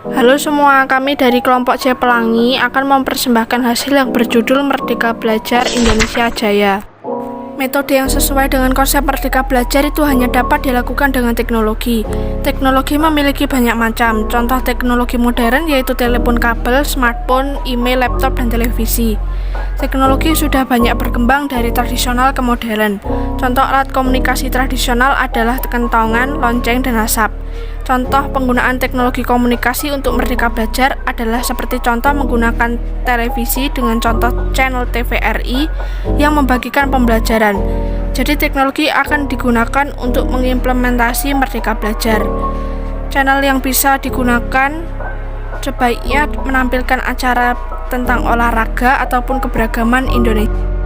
Halo semua, kami dari kelompok C Pelangi akan mempersembahkan hasil yang berjudul Merdeka Belajar Indonesia Jaya. Metode yang sesuai dengan konsep Merdeka Belajar itu hanya dapat dilakukan dengan teknologi. Teknologi memiliki banyak macam. Contoh teknologi modern yaitu telepon kabel, smartphone, email, laptop, dan televisi. Teknologi sudah banyak berkembang dari tradisional ke modern. Contoh alat komunikasi tradisional adalah kentongan, lonceng, dan asap. Contoh penggunaan teknologi komunikasi untuk Merdeka Belajar adalah seperti contoh menggunakan televisi dengan contoh channel TVRI yang membagikan pembelajaran. Jadi teknologi akan digunakan untuk mengimplementasi Merdeka Belajar. Channel yang bisa digunakan sebaiknya menampilkan acara tentang olahraga ataupun keberagaman Indonesia.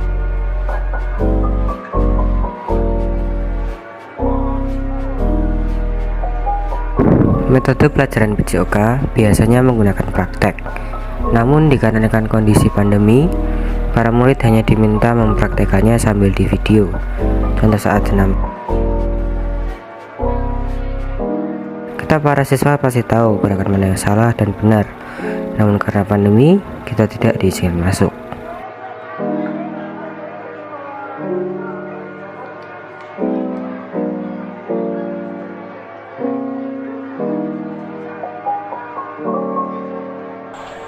Metode pelajaran PJOK biasanya menggunakan praktek. Namun dikarenakan kondisi pandemi, para murid hanya diminta mempraktekannya sambil di video. Contoh saat senam. Kita para siswa pasti tahu gerakan mana yang salah dan benar. Namun karena pandemi, kita tidak diizinkan masuk.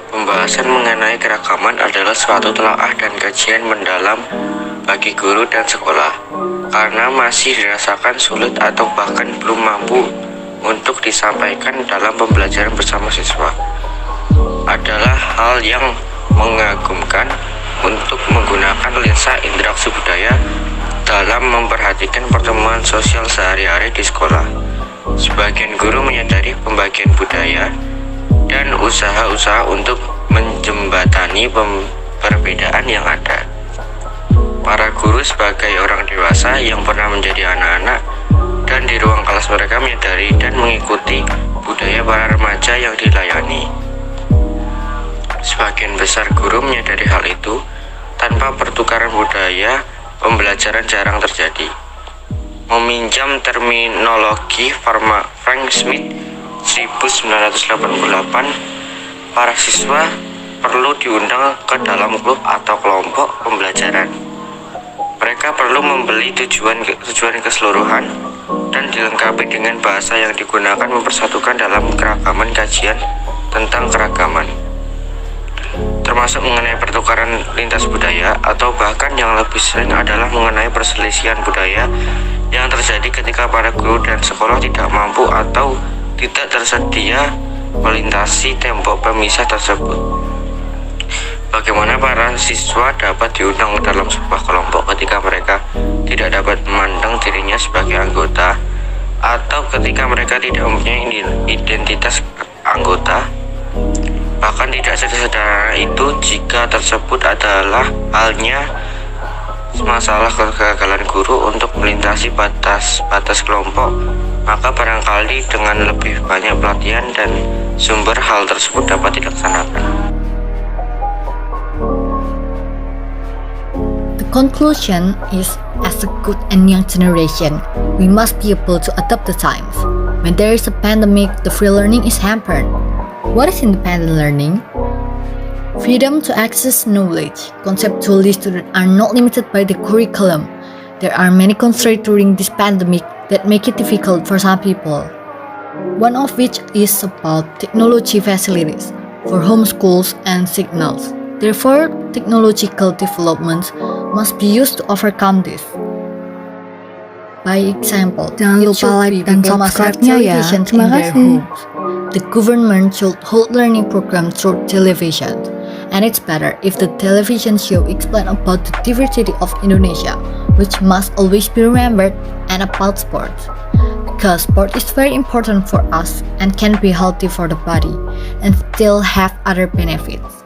Pembahasan mengenai keragaman adalah suatu telaah dan kajian mendalam bagi guru dan sekolah, karena masih dirasakan sulit atau bahkan belum mampu untuk disampaikan dalam pembelajaran bersama siswa. Adalah hal yang mengagumkan untuk menggunakan lensa interaksi budaya dalam memperhatikan pertemuan sosial sehari-hari di sekolah. Sebagian guru menyadari pembagian budaya dan usaha-usaha untuk menjembatani perbedaan yang ada. Para guru sebagai orang dewasa yang pernah menjadi anak-anak dan di ruang kelas mereka menyadari dan mengikuti budaya para remaja yang dilayani. Sebagian besar guru menyadari hal itu. Tanpa pertukaran budaya, pembelajaran jarang terjadi. Meminjam terminologi Frank Smith 1988, para siswa perlu diundang ke dalam klub atau kelompok pembelajaran. Mereka perlu membeli tujuan keseluruhan dan dilengkapi dengan bahasa yang digunakan mempersatukan dalam keragaman kajian tentang keragaman, termasuk mengenai pertukaran lintas budaya, atau bahkan yang lebih sering adalah mengenai perselisihan budaya yang terjadi ketika para guru dan sekolah tidak mampu atau tidak tersedia melintasi tembok pemisah tersebut. Bagaimana para siswa dapat diundang dalam sebuah kelompok ketika mereka tidak dapat memandang dirinya sebagai anggota, atau ketika mereka tidak mempunyai identitas anggota? Bahkan tidak sederhana itu jika tersebut adalah halnya masalah kegagalan guru untuk melintasi batas kelompok, maka barangkali dengan lebih banyak pelatihan dan sumber hal tersebut dapat dilaksanakan. The conclusion is, as a good and young generation, we must be able to adapt the times. When there is a pandemic, the free learning is hampered. What is independent learning? Freedom to access knowledge. Conceptually, students are not limited by the curriculum. There are many constraints during this pandemic that make it difficult for some people. One of which is about technology facilities for homeschools and signals. Therefore, technological developments must be used to overcome this. By example, jangan lupa like dan subscribe-nya ya. Terima kasih. The government should hold learning programs through television. And it's better if the television show explain about the diversity of Indonesia, which must always be remembered, and about sports. Because sport is very important for us and can be healthy for the body and still have other benefits.